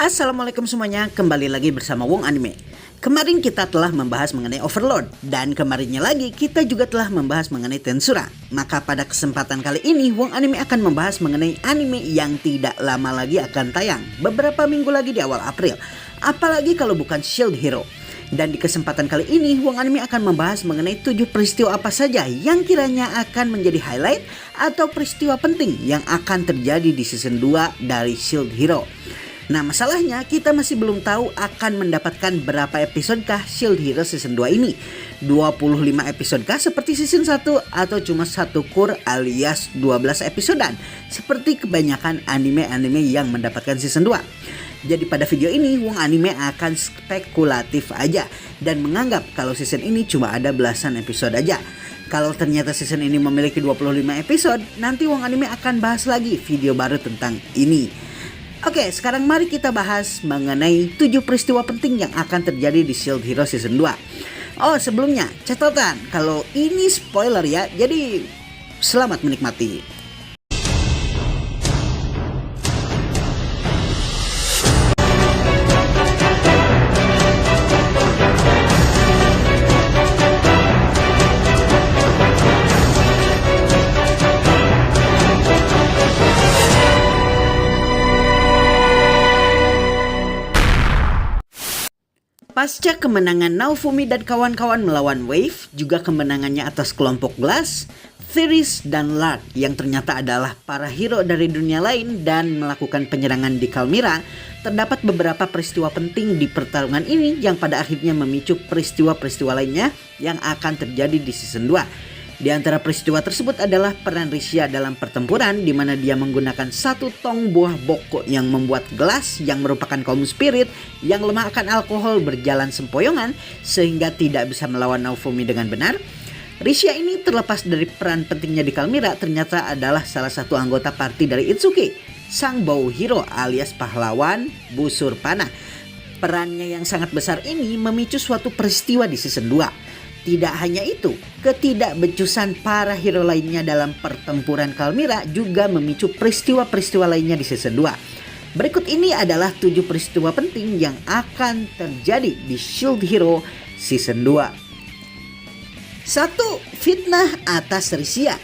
Assalamualaikum semuanya, kembali lagi bersama Wong Anime. Kemarin kita telah membahas mengenai Overlord, dan kemarinnya lagi kita juga telah membahas mengenai Tensura. Maka pada kesempatan kali ini Wong Anime akan membahas mengenai anime yang tidak lama lagi akan tayang, beberapa minggu lagi di awal April. Apalagi kalau bukan Shield Hero. Dan di kesempatan kali ini Wong Anime akan membahas mengenai 7 peristiwa apa saja yang kiranya akan menjadi highlight atau peristiwa penting yang akan terjadi di season 2 dari Shield Hero. Nah, masalahnya kita masih belum tahu akan mendapatkan berapa episode kah Shield Hero season 2 ini. 25 episode kah seperti season 1 atau cuma satu kur alias 12 episodean seperti kebanyakan anime-anime yang mendapatkan season 2. Jadi pada video ini Wong Anime akan spekulatif aja dan menganggap kalau season ini cuma ada belasan episode aja. Kalau ternyata season ini memiliki 25 episode, nanti Wong Anime akan bahas lagi video baru tentang ini. Oke, sekarang mari kita bahas mengenai 7 peristiwa penting yang akan terjadi di Shield Hero Season 2. Oh, sebelumnya, catatan kalau ini spoiler ya, jadi selamat menikmati. Pasca kemenangan Naofumi dan kawan-kawan melawan Wave, juga kemenangannya atas kelompok Glass, Theris dan Lark yang ternyata adalah para hero dari dunia lain dan melakukan penyerangan di Kalmira, terdapat beberapa peristiwa penting di pertarungan ini yang pada akhirnya memicu peristiwa-peristiwa lainnya yang akan terjadi di season 2. Di antara peristiwa tersebut adalah peran Rishia dalam pertempuran di mana dia menggunakan satu tong buah boko yang membuat Glass yang merupakan kaum spirit yang lemah akan alkohol berjalan sempoyongan sehingga tidak bisa melawan Naofumi dengan benar. Rishia ini terlepas dari peran pentingnya di Kalmira ternyata adalah salah satu anggota party dari Itsuki, sang bow hero alias pahlawan busur panah. Perannya yang sangat besar ini memicu suatu peristiwa di season 2. Tidak hanya itu, ketidakbecusan para hero lainnya dalam pertempuran Kalmira juga memicu peristiwa-peristiwa lainnya di season 2. Berikut ini adalah 7 peristiwa penting yang akan terjadi di Shield Hero season 2. 1. Fitnah atas Rishia.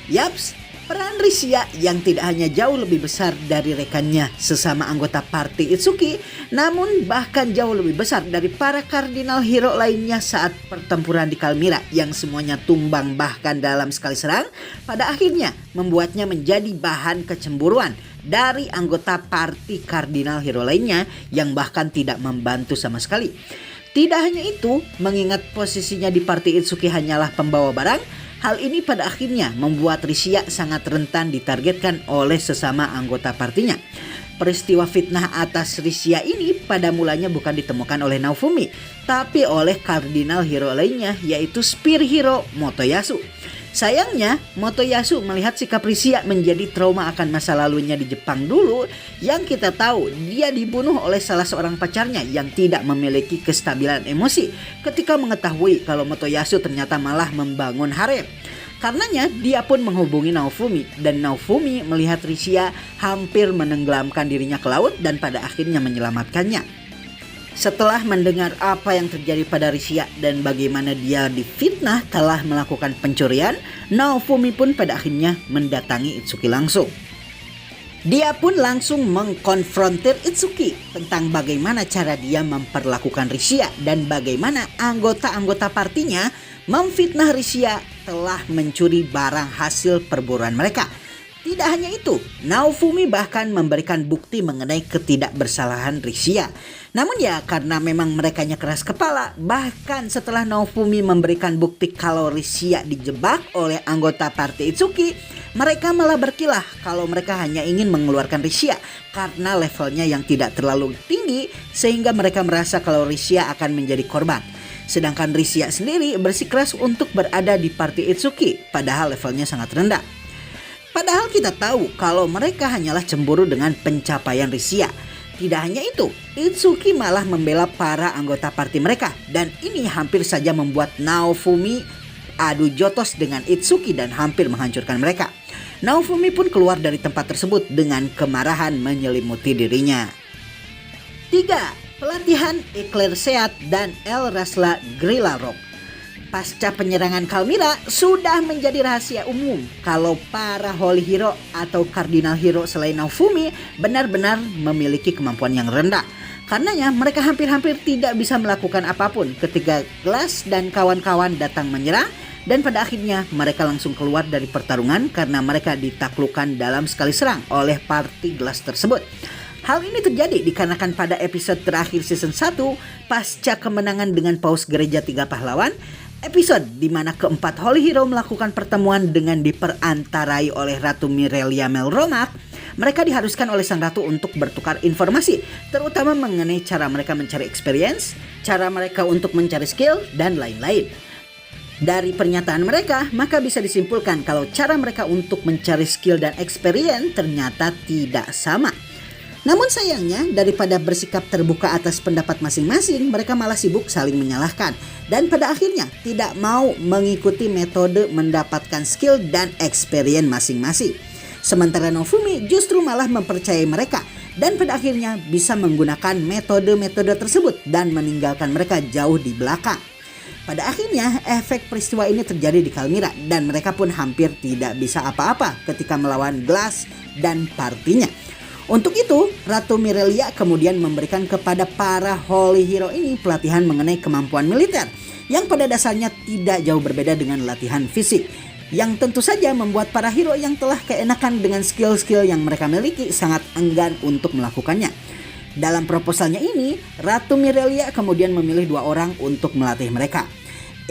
Yaps, peran Rishia yang tidak hanya jauh lebih besar dari rekannya sesama anggota party Itsuki, namun bahkan jauh lebih besar dari para kardinal hero lainnya saat pertempuran di Kalmira yang semuanya tumbang bahkan dalam sekali serang, pada akhirnya membuatnya menjadi bahan kecemburuan dari anggota party kardinal hero lainnya yang bahkan tidak membantu sama sekali. Tidak hanya itu, mengingat posisinya di party Itsuki hanyalah pembawa barang, hal ini pada akhirnya membuat Rishia sangat rentan ditargetkan oleh sesama anggota partinya. Peristiwa fitnah atas Rishia ini pada mulanya bukan ditemukan oleh Naofumi, tapi oleh kardinal hero lainnya yaitu Spear Hero Motoyasu. Sayangnya, Motoyasu melihat sikap Rishia menjadi trauma akan masa lalunya di Jepang dulu, yang kita tahu dia dibunuh oleh salah seorang pacarnya yang tidak memiliki kestabilan emosi ketika mengetahui kalau Motoyasu ternyata malah membangun harem. Karenanya dia pun menghubungi Naofumi dan Naofumi melihat Rishia hampir menenggelamkan dirinya ke laut dan pada akhirnya menyelamatkannya. Setelah mendengar apa yang terjadi pada Rishia dan bagaimana dia difitnah telah melakukan pencurian, Naofumi pun pada akhirnya mendatangi Itsuki langsung. Dia pun langsung mengkonfrontir Itsuki tentang bagaimana cara dia memperlakukan Rishia dan bagaimana anggota-anggota partinya memfitnah Rishia telah mencuri barang hasil perburuan mereka. Tidak hanya itu, Naofumi bahkan memberikan bukti mengenai ketidakbersalahan Rishia. Namun ya karena memang merekanya keras kepala, bahkan setelah Naofumi memberikan bukti kalau Rishia dijebak oleh anggota party Itsuki, mereka malah berkilah kalau mereka hanya ingin mengeluarkan Rishia karena levelnya yang tidak terlalu tinggi sehingga mereka merasa kalau Rishia akan menjadi korban. Sedangkan Rishia sendiri bersikeras untuk berada di party Itsuki padahal levelnya sangat rendah. Padahal kita tahu kalau mereka hanyalah cemburu dengan pencapaian Rishia. Tidak hanya itu, Itsuki malah membela para anggota party mereka dan ini hampir saja membuat Naofumi adu jotos dengan Itsuki dan hampir menghancurkan mereka. Naofumi pun keluar dari tempat tersebut dengan kemarahan menyelimuti dirinya. 3. Pelatihan Eclair Seat dan El Rasla Grillarok. Pasca penyerangan Kalmyra, sudah menjadi rahasia umum kalau para Holy Hero atau Cardinal Hero selain Naofumi benar-benar memiliki kemampuan yang rendah. Karenanya mereka hampir-hampir tidak bisa melakukan apapun ketika Glass dan kawan-kawan datang menyerang, dan pada akhirnya mereka langsung keluar dari pertarungan karena mereka ditaklukkan dalam sekali serang oleh party Glass tersebut. Hal ini terjadi dikarenakan pada episode terakhir season 1 pasca kemenangan dengan Paus Gereja Tiga Pahlawan, episode di mana keempat Holy Hero melakukan pertemuan dengan diperantarai oleh Ratu Mirelia Melromak, mereka diharuskan oleh Sang Ratu untuk bertukar informasi, terutama mengenai cara mereka mencari experience, cara mereka untuk mencari skill, dan lain-lain. Dari pernyataan mereka, maka bisa disimpulkan kalau cara mereka untuk mencari skill dan experience ternyata tidak sama. Namun sayangnya, daripada bersikap terbuka atas pendapat masing-masing, mereka malah sibuk saling menyalahkan. Dan pada akhirnya tidak mau mengikuti metode mendapatkan skill dan experience masing-masing. Sementara Naofumi justru malah mempercayai mereka. Dan pada akhirnya bisa menggunakan metode-metode tersebut dan meninggalkan mereka jauh di belakang. Pada akhirnya efek peristiwa ini terjadi di Kalmyra dan mereka pun hampir tidak bisa apa-apa ketika melawan Glass dan partinya. Untuk itu, Ratu Mirelia kemudian memberikan kepada para Holy Hero ini pelatihan mengenai kemampuan militer yang pada dasarnya tidak jauh berbeda dengan latihan fisik, yang tentu saja membuat para hero yang telah keenakan dengan skill-skill yang mereka miliki sangat enggan untuk melakukannya. Dalam proposalnya ini, Ratu Mirelia kemudian memilih 2 orang untuk melatih mereka.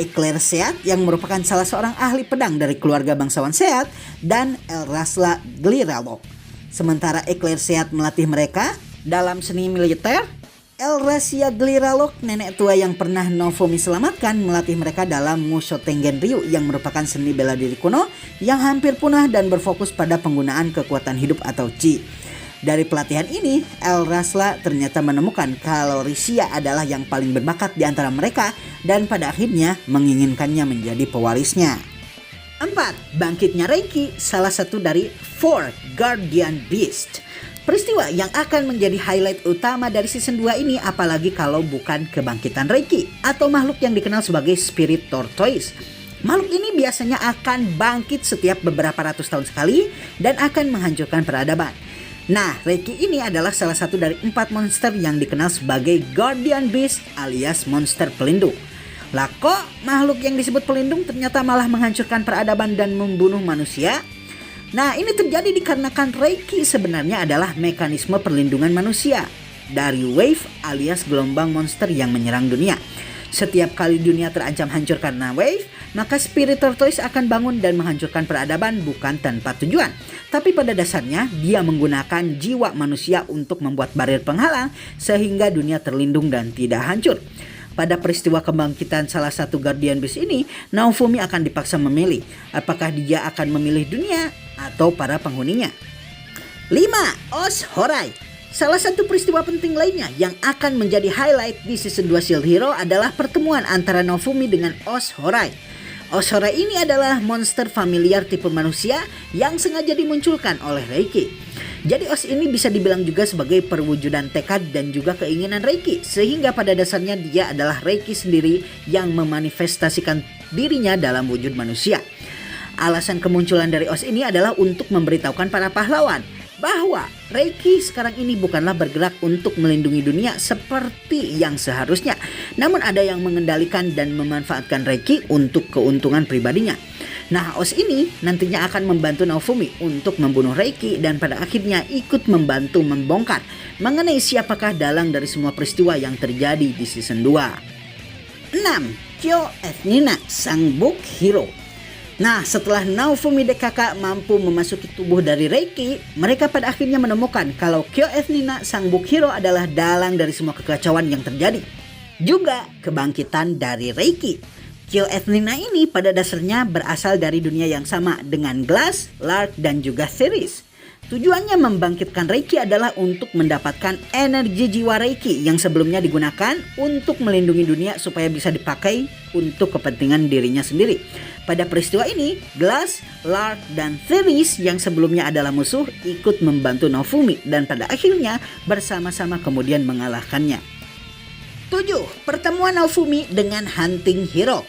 Eclair Seat yang merupakan salah seorang ahli pedang dari keluarga bangsawan Seat, dan El Rasla Grillarok. Sementara Eclair Seat melatih mereka dalam seni militer, El Rasla Grillarok, nenek tua yang pernah Naofumi selamatkan, melatih mereka dalam Musho Tengen Ryu yang merupakan seni bela diri kuno yang hampir punah dan berfokus pada penggunaan kekuatan hidup atau Chi. Dari pelatihan ini, El Rasla ternyata menemukan kalau Risia adalah yang paling berbakat di antara mereka dan pada akhirnya menginginkannya menjadi pewarisnya. 4. Bangkitnya Reiki, salah satu dari 4 Guardian Beast. Peristiwa yang akan menjadi highlight utama dari season 2 ini apalagi kalau bukan kebangkitan Reiki atau makhluk yang dikenal sebagai Spirit Tortoise. Makhluk ini biasanya akan bangkit setiap beberapa ratus tahun sekali dan akan menghancurkan peradaban. Nah, Reiki ini adalah salah satu dari 4 monster yang dikenal sebagai Guardian Beast alias monster pelindung. Lah kok makhluk yang disebut pelindung ternyata malah menghancurkan peradaban dan membunuh manusia? Nah, ini terjadi dikarenakan Reiki sebenarnya adalah mekanisme perlindungan manusia dari wave alias gelombang monster yang menyerang dunia. Setiap kali dunia terancam hancur karena wave, maka Spirit Tortoise akan bangun dan menghancurkan peradaban bukan tanpa tujuan. Tapi pada dasarnya dia menggunakan jiwa manusia untuk membuat barrier penghalang sehingga dunia terlindung dan tidak hancur. Pada peristiwa kebangkitan salah satu Guardian Beast ini, Naofumi akan dipaksa memilih apakah dia akan memilih dunia atau para penghuninya. 5. Os Horai. Salah satu peristiwa penting lainnya yang akan menjadi highlight di season 2 Shield Hero adalah pertemuan antara Naofumi dengan Os Horai. Os Horai ini adalah monster familiar tipe manusia yang sengaja dimunculkan oleh Reiki. Jadi Os ini bisa dibilang juga sebagai perwujudan tekad dan juga keinginan Reiki, sehingga pada dasarnya dia adalah Reiki sendiri yang memanifestasikan dirinya dalam wujud manusia. Alasan kemunculan dari Os ini adalah untuk memberitahukan para pahlawan bahwa Reiki sekarang ini bukanlah bergerak untuk melindungi dunia seperti yang seharusnya, namun ada yang mengendalikan dan memanfaatkan Reiki untuk keuntungan pribadinya. Nah, Os ini nantinya akan membantu Naofumi untuk membunuh Reiki dan pada akhirnya ikut membantu membongkar mengenai siapakah dalang dari semua peristiwa yang terjadi di season 2. 6. Kyo Ethnina, sang book hero. Nah, setelah Naofumi DKK mampu memasuki tubuh dari Reiki, mereka pada akhirnya menemukan kalau Kyo Ethnina, sang book hero adalah dalang dari semua kekacauan yang terjadi. Juga kebangkitan dari Reiki. Kyo Ethnina ini pada dasarnya berasal dari dunia yang sama dengan Glass, Lark, dan juga Ceres. Tujuannya membangkitkan Reiki adalah untuk mendapatkan energi jiwa Reiki yang sebelumnya digunakan untuk melindungi dunia supaya bisa dipakai untuk kepentingan dirinya sendiri. Pada peristiwa ini, Glass, Lark, dan Theris yang sebelumnya adalah musuh ikut membantu Naofumi dan pada akhirnya bersama-sama kemudian mengalahkannya. 7. Pertemuan Naofumi dengan Hunting Hero.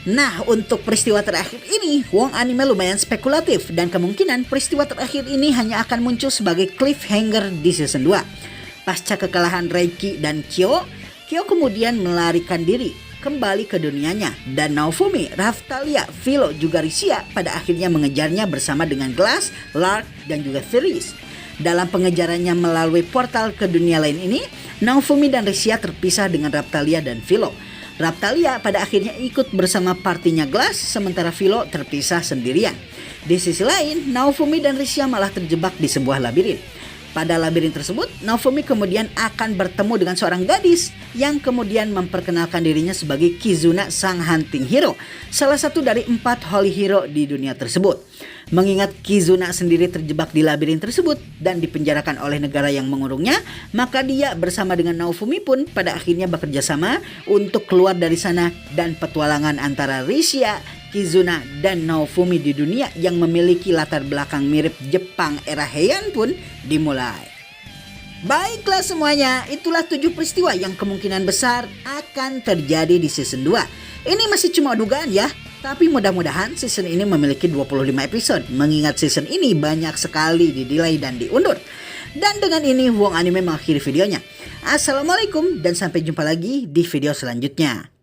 Nah, untuk peristiwa terakhir ini, Wong Anime lumayan spekulatif dan kemungkinan peristiwa terakhir ini hanya akan muncul sebagai cliffhanger di season 2. Pasca kekalahan Reiki dan Kyo kemudian melarikan diri kembali ke dunianya dan Naofumi, Raphtalia, Philo juga Risia pada akhirnya mengejarnya bersama dengan Glass, Lark, dan juga Theris. Dalam pengejarannya melalui portal ke dunia lain ini, Naofumi dan Risia terpisah dengan Raphtalia dan Philo. Raphtalia pada akhirnya ikut bersama partinya Glass, sementara Philo terpisah sendirian. Di sisi lain, Naofumi dan Risia malah terjebak di sebuah labirin. Pada labirin tersebut, Naofumi kemudian akan bertemu dengan seorang gadis yang kemudian memperkenalkan dirinya sebagai Kizuna sang hunting hero, salah satu dari 4 holy hero di dunia tersebut. Mengingat Kizuna sendiri terjebak di labirin tersebut dan dipenjarakan oleh negara yang mengurungnya, maka dia bersama dengan Naofumi pun pada akhirnya bekerja sama untuk keluar dari sana dan petualangan antara Risia, Kizuna, dan Naofumi di dunia yang memiliki latar belakang mirip Jepang era Heian pun dimulai. Baiklah semuanya, itulah 7 peristiwa yang kemungkinan besar akan terjadi di season 2. Ini masih cuma dugaan ya, tapi mudah-mudahan season ini memiliki 25 episode, mengingat season ini banyak sekali di-delay dan diundur. Dan dengan ini Wong Anime mengakhiri videonya. Assalamualaikum dan sampai jumpa lagi di video selanjutnya.